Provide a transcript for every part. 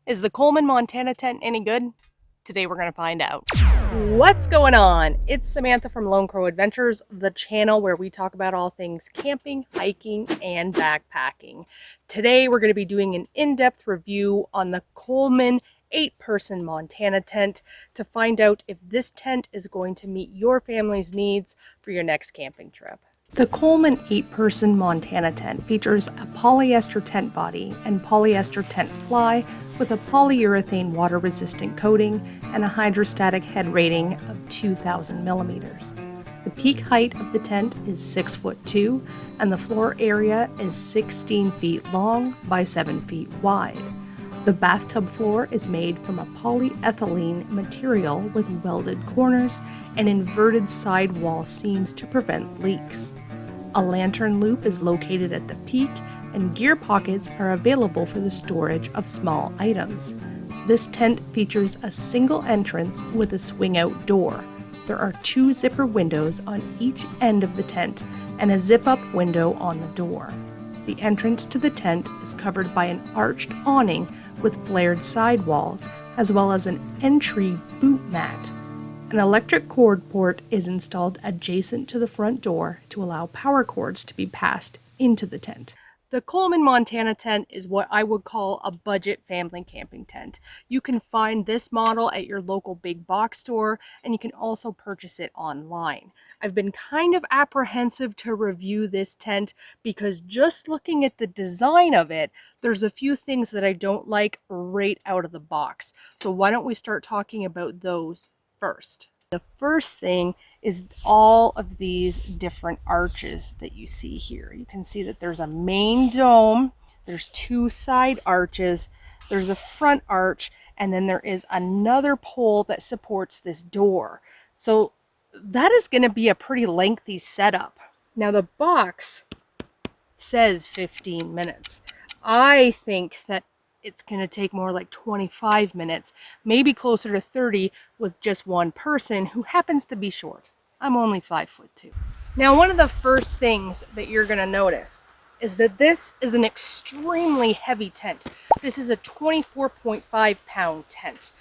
Is the Coleman Montana tent any good? Today we're going to find out. What's going on? It's Samantha from Lone Crow Adventures, the channel where we talk about all things camping, hiking, and backpacking. Today we're going to be doing an in-depth review on the Coleman 8-person Montana tent to find out if this tent is going to meet your family's needs for your next camping trip. The Coleman 8-person Montana tent features a polyester tent body and polyester tent fly with a polyurethane water-resistant coating and a hydrostatic head rating of 2,000 millimeters. The peak height of the tent is 6'2", and the floor area is 16 feet long by 7 feet wide. The bathtub floor is made from a polyethylene material with welded corners and inverted side wall seams to prevent leaks. A lantern loop is located at the peak, and gear pockets are available for the storage of small items. This tent features a single entrance with a swing-out door. There are 2 zipper windows on each end of the tent and a zip-up window on the door. The entrance to the tent is covered by an arched awning with flared sidewalls, as well as an entry boot mat. An electric cord port is installed adjacent to the front door to allow power cords to be passed into the tent. The Coleman Montana tent is what I would call a budget family camping tent. You can find this model at your local big box store, and you can also purchase it online. I've been kind of apprehensive to review this tent because just looking at the design of it, there's a few things that I don't like right out of the box. So why don't we start talking about those first? The first thing is all of these different arches that you see here. You can see that there's a main dome, there's 2 side arches, there's a front arch, and then there is another pole that supports this door. So that is going to be a pretty lengthy setup. Now the box says 15 minutes. I think that it's going to take more like 25 minutes, maybe closer to 30 with just one person who happens to be short. I'm only 5'2". Now, one of the first things that you're going to notice is that this is an extremely heavy tent. This is a 24.5 pound tent.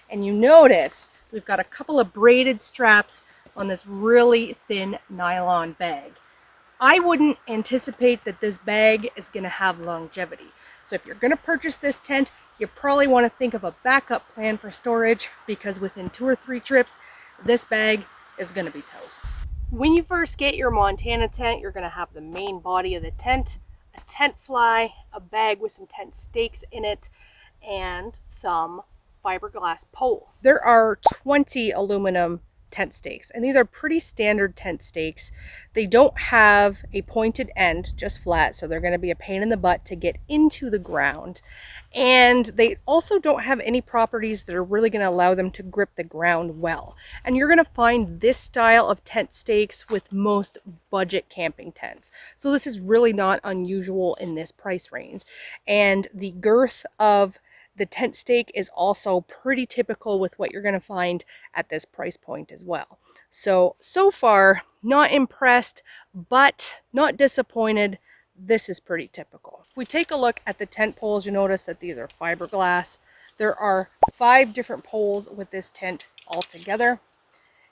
And you notice we've got a couple of braided straps on this really thin nylon bag. I wouldn't anticipate that this bag is going to have longevity. So if you're going to purchase this tent, you probably want to think of a backup plan for storage, because within 2 or 3 trips, this bag is going to be toast. When you first get your Montana tent, you're going to have the main body of the tent, a tent fly, a bag with some tent stakes in it, and some fiberglass poles. There are 20 aluminum tent stakes, and these are pretty standard tent stakes. They don't have a pointed end, just flat, so they're going to be a pain in the butt to get into the ground. And they also don't have any properties that are really going to allow them to grip the ground well. And you're going to find this style of tent stakes with most budget camping tents. So this is really not unusual in this price range. And the girth of the tent stake is also pretty typical with what you're going to find at this price point as well. So far, not impressed, but not disappointed. This is pretty typical. If we take a look at the tent poles, you notice that these are fiberglass. There are 5 different poles with this tent all together.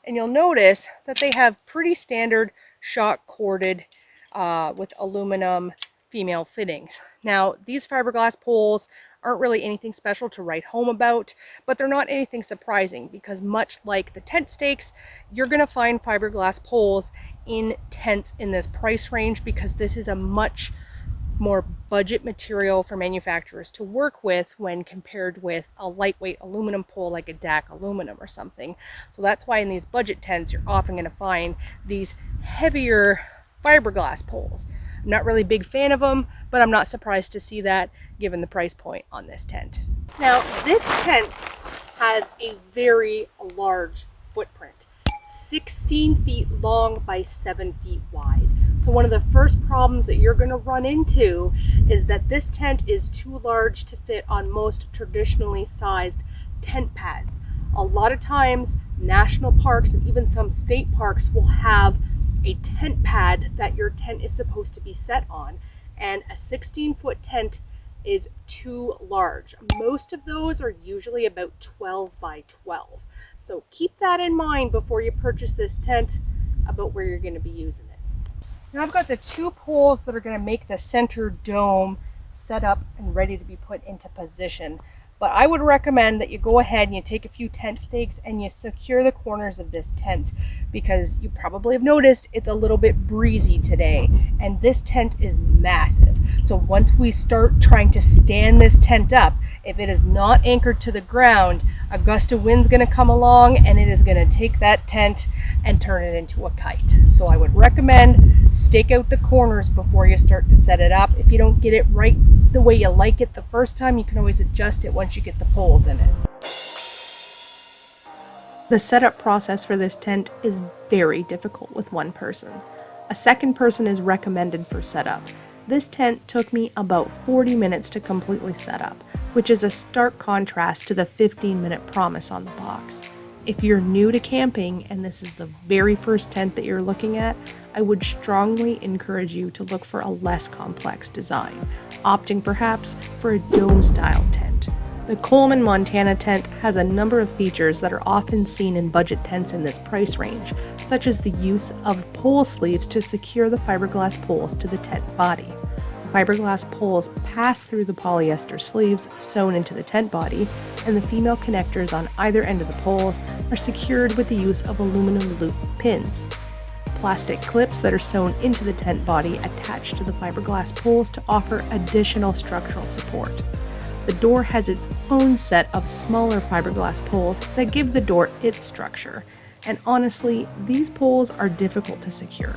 And you'll notice that they have pretty standard shock corded with aluminum female fittings. Now, these fiberglass poles aren't really anything special to write home about, but they're not anything surprising, because much like the tent stakes, you're going to find fiberglass poles in tents in this price range, because this is a much more budget material for manufacturers to work with when compared with a lightweight aluminum pole like a DAC aluminum or something. So that's why in these budget tents, you're often going to find these heavier fiberglass poles. I'm not really a big fan of them, but I'm not surprised to see that given the price point on this tent. Now, this tent has a very large footprint, 16 feet long by 7 feet wide. So one of the first problems that you're going to run into is that this tent is too large to fit on most traditionally sized tent pads. A lot of times, national parks and even some state parks will have a tent pad that your tent is supposed to be set on, and a 16-foot tent is too large. Most of those are usually about 12 by 12. So keep that in mind before you purchase this tent about where you're going to be using it. Now I've got the 2 poles that are going to make the center dome set up and ready to be put into position. But I would recommend that you go ahead and you take a few tent stakes and you secure the corners of this tent, because you probably have noticed it's a little bit breezy today, and this tent is massive. So once we start trying to stand this tent up, if it is not anchored to the ground, a gust of wind's going to come along and it is going to take that tent and turn it into a kite. So I would recommend stake out the corners before you start to set it up. If you don't get it right the way you like it the first time, you can always adjust it once you get the poles in it. The setup process for this tent is very difficult with one person. A second person is recommended for setup. This tent took me about 40 minutes to completely set up, which is a stark contrast to the 15-minute promise on the box. If you're new to camping and this is the very first tent that you're looking at, I would strongly encourage you to look for a less complex design, opting perhaps for a dome-style tent. The Coleman Montana tent has a number of features that are often seen in budget tents in this price range, such as the use of pole sleeves to secure the fiberglass poles to the tent body. The fiberglass poles pass through the polyester sleeves sewn into the tent body, and the female connectors on either end of the poles are secured with the use of aluminum loop pins. Plastic clips that are sewn into the tent body attach to the fiberglass poles to offer additional structural support. The door has its own set of smaller fiberglass poles that give the door its structure, and honestly, these poles are difficult to secure.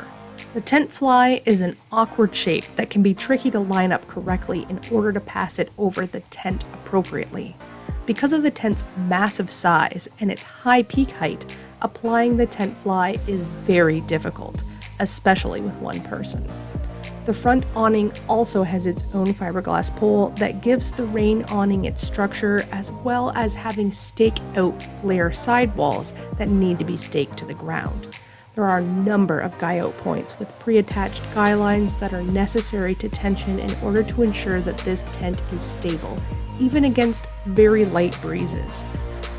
The tent fly is an awkward shape that can be tricky to line up correctly in order to pass it over the tent appropriately. Because of the tent's massive size and its high peak height, applying the tent fly is very difficult, especially with one person. The front awning also has its own fiberglass pole that gives the rain awning its structure, as well as having stake-out flare sidewalls that need to be staked to the ground. There are a number of guy-out points with pre-attached guy lines that are necessary to tension in order to ensure that this tent is stable, even against very light breezes.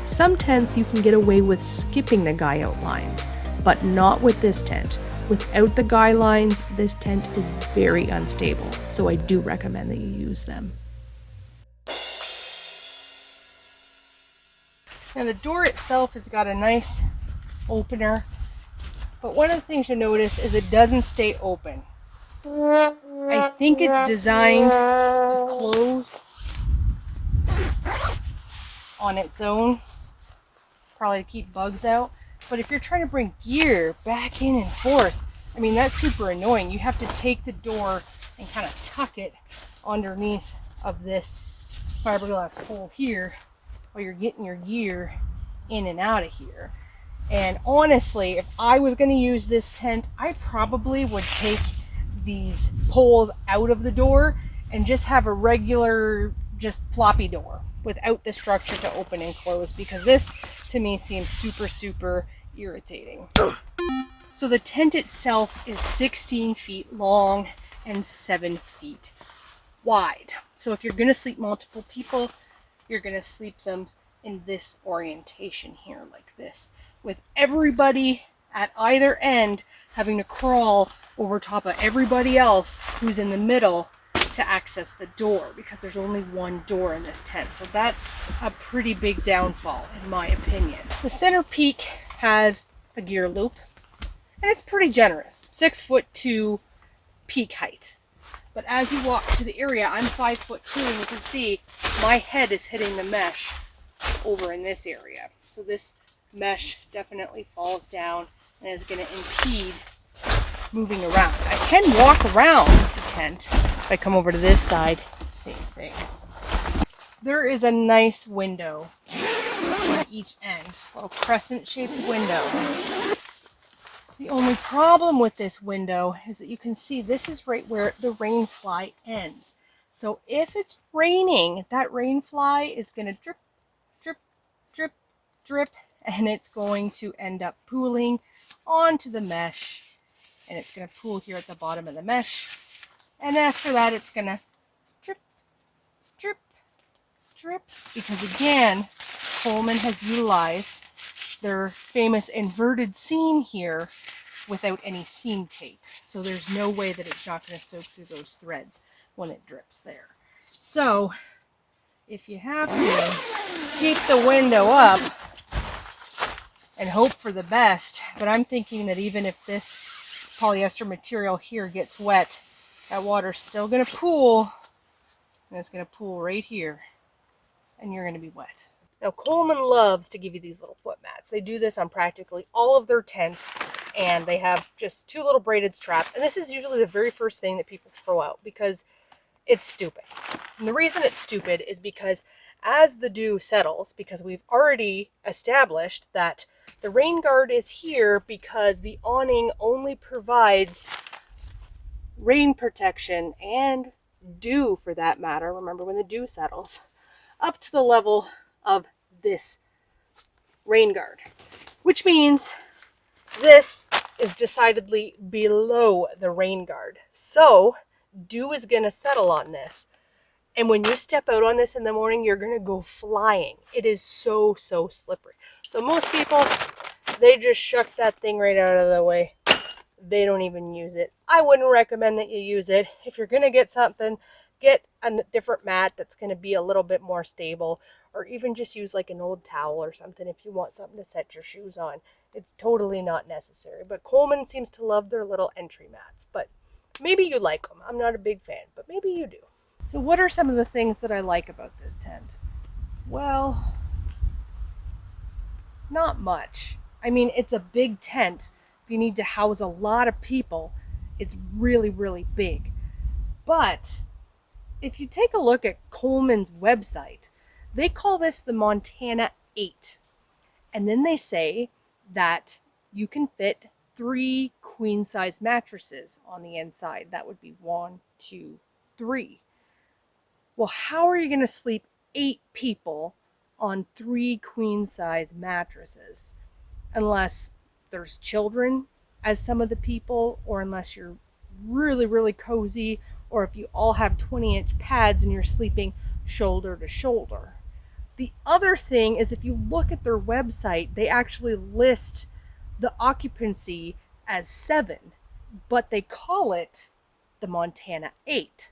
Some tents you can get away with skipping the guy-out lines, but not with this tent. Without the guy lines, this tent is very unstable, so I do recommend that you use them. Now the door itself has got a nice opener, but one of the things you notice is it doesn't stay open. I think it's designed to close on its own, probably to keep bugs out. But if you're trying to bring gear back in and forth, I mean, that's super annoying. You have to take the door and kind of tuck it underneath of this fiberglass pole here while you're getting your gear in and out of here. And honestly, if I was going to use this tent, I probably would take these poles out of the door and just have a regular, just floppy door without the structure to open and close, because this to me seems super irritating. So the tent itself is 16 feet long and 7 feet wide. So if you're going to sleep multiple people, you're going to sleep them in this orientation here, like this, with everybody at either end having to crawl over top of everybody else who's in the middle to access the door, because there's only one door in this tent. So that's a pretty big downfall in my opinion. The center peak has a gear loop, and it's pretty generous, 6'2" peak height. But as you walk to the area, I'm 5'2", and you can see my head is hitting the mesh over in this area. So this mesh definitely falls down and is going to impede moving around. I can walk around the tent. If I come over to this side, same thing. There is a nice window on each end, a little crescent-shaped window. The only problem with this window is that you can see this is right where the rain fly ends. So if it's raining, that rain fly is going to drip, drip, drip, drip, and it's going to end up pooling onto the mesh, and it's going to pool here at the bottom of the mesh, and after that it's going to drip, strip because, again, Coleman has utilized their famous inverted seam here without any seam tape. So there's no way that it's not going to soak through those threads when it drips there. So if you have to, keep the window up and hope for the best. But I'm thinking that even if this polyester material here gets wet, that water's still going to pool, and it's going to pool right here, and you're going to be wet. Now, Coleman loves to give you these little foot mats. They do this on practically all of their tents, and they have just 2 little braided straps. And this is usually the very first thing that people throw out because it's stupid. And the reason it's stupid is because as the dew settles, because we've already established that the rain guard is here because the awning only provides rain protection and dew, for that matter, remember when the dew settles, up to the level of this rain guard, which means this is decidedly below the rain guard. So dew is going to settle on this. And when you step out on this in the morning, you're going to go flying. It is so slippery. So most people, they just shuck that thing right out of the way. They don't even use it. I wouldn't recommend that you use it. If you're going to get something, get a different mat that's going to be a little bit more stable, or even just use like an old towel or something if you want something to set your shoes on. It's totally not necessary. But Coleman seems to love their little entry mats. But maybe you like them. I'm not a big fan, but maybe you do. So what are some of the things that I like about this tent? Well, not much. I mean, it's a big tent. If you need to house a lot of people, it's really big. But if you take a look at Coleman's website, they call this the Montana 8. And then they say that you can fit 3 queen-size mattresses on the inside. That would be 1, 2, 3. Well, how are you going to sleep 8 people on 3 queen-size mattresses? Unless there's children as some of the people, or unless you're really cozy, or if you all have 20-inch pads and you're sleeping shoulder to shoulder. The other thing is, if you look at their website, they actually list the occupancy as 7, but they call it the Montana 8.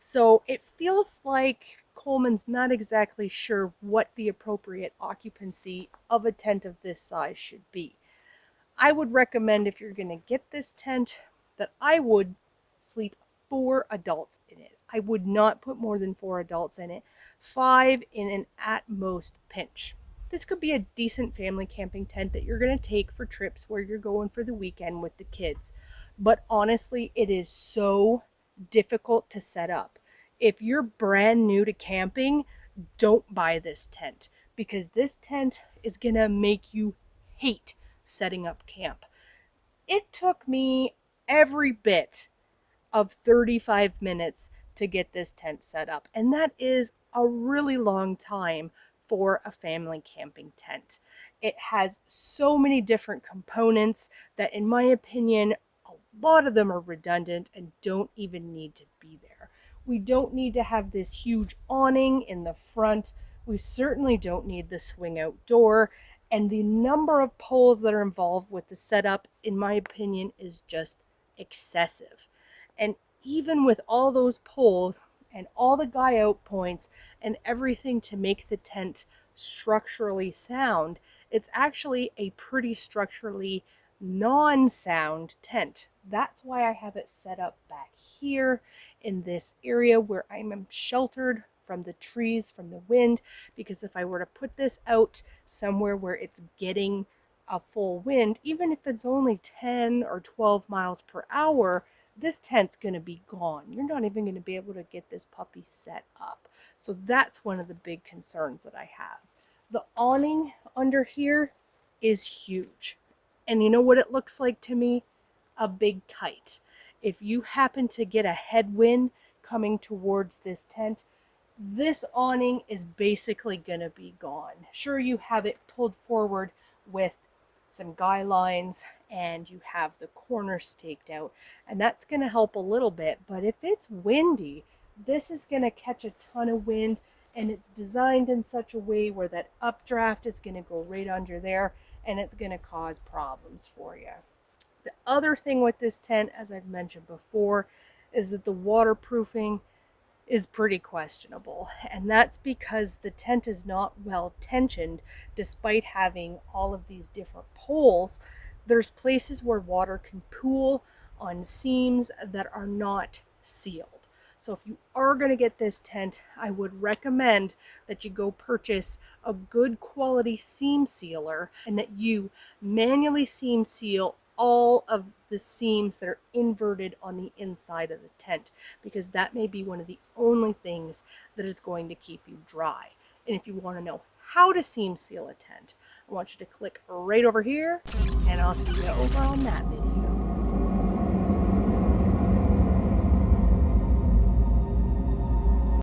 So it feels like Coleman's not exactly sure what the appropriate occupancy of a tent of this size should be. I would recommend, if you're going to get this tent, that I would sleep 4 adults in it. I would not put more than 4 adults in it. 5 in an at most pinch. This could be a decent family camping tent that you're going to take for trips where you're going for the weekend with the kids. But honestly, it is so difficult to set up. If you're brand new to camping, don't buy this tent, because this tent is going to make you hate setting up camp. It took me every bit of 35 minutes to get this tent set up, and that is a really long time for a family camping tent. It has so many different components that, in my opinion, a lot of them are redundant and don't even need to be there. We don't need to have this huge awning in the front. We certainly don't need the swing out door. And the number of poles that are involved with the setup, in my opinion, is just excessive. And even with all those poles and all the guy out points and everything to make the tent structurally sound, it's actually a pretty structurally non-sound tent. That's why I have it set up back here in this area where I'm sheltered from the trees, from the wind, because if I were to put this out somewhere where it's getting a full wind, even if it's only 10 or 12 miles per hour, this tent's going to be gone. You're not even going to be able to get this puppy set up. So that's one of the big concerns that I have. The awning under here is huge. And you know what it looks like to me? A big kite. If you happen to get a headwind coming towards this tent, this awning is basically going to be gone. Sure, you have it pulled forward with some guy lines and you have the corners staked out, and that's going to help a little bit. But if it's windy, this is going to catch a ton of wind And it's designed in such a way where that updraft is going to go right under there and it's going to cause problems for you. The other thing with this tent, as I've mentioned before, is that the waterproofing is pretty questionable. And that's because the tent is not well tensioned despite having all of these different poles. There's places where water can pool on seams that are not sealed. So if you are going to get this tent, I would recommend that you go purchase a good quality seam sealer and that you manually seam seal all of the seams that are inverted on the inside of the tent, because that may be one of the only things that is going to keep you dry. And if you want to know how to seam seal a tent, I want you to click right over here, and I'll see you over on that video.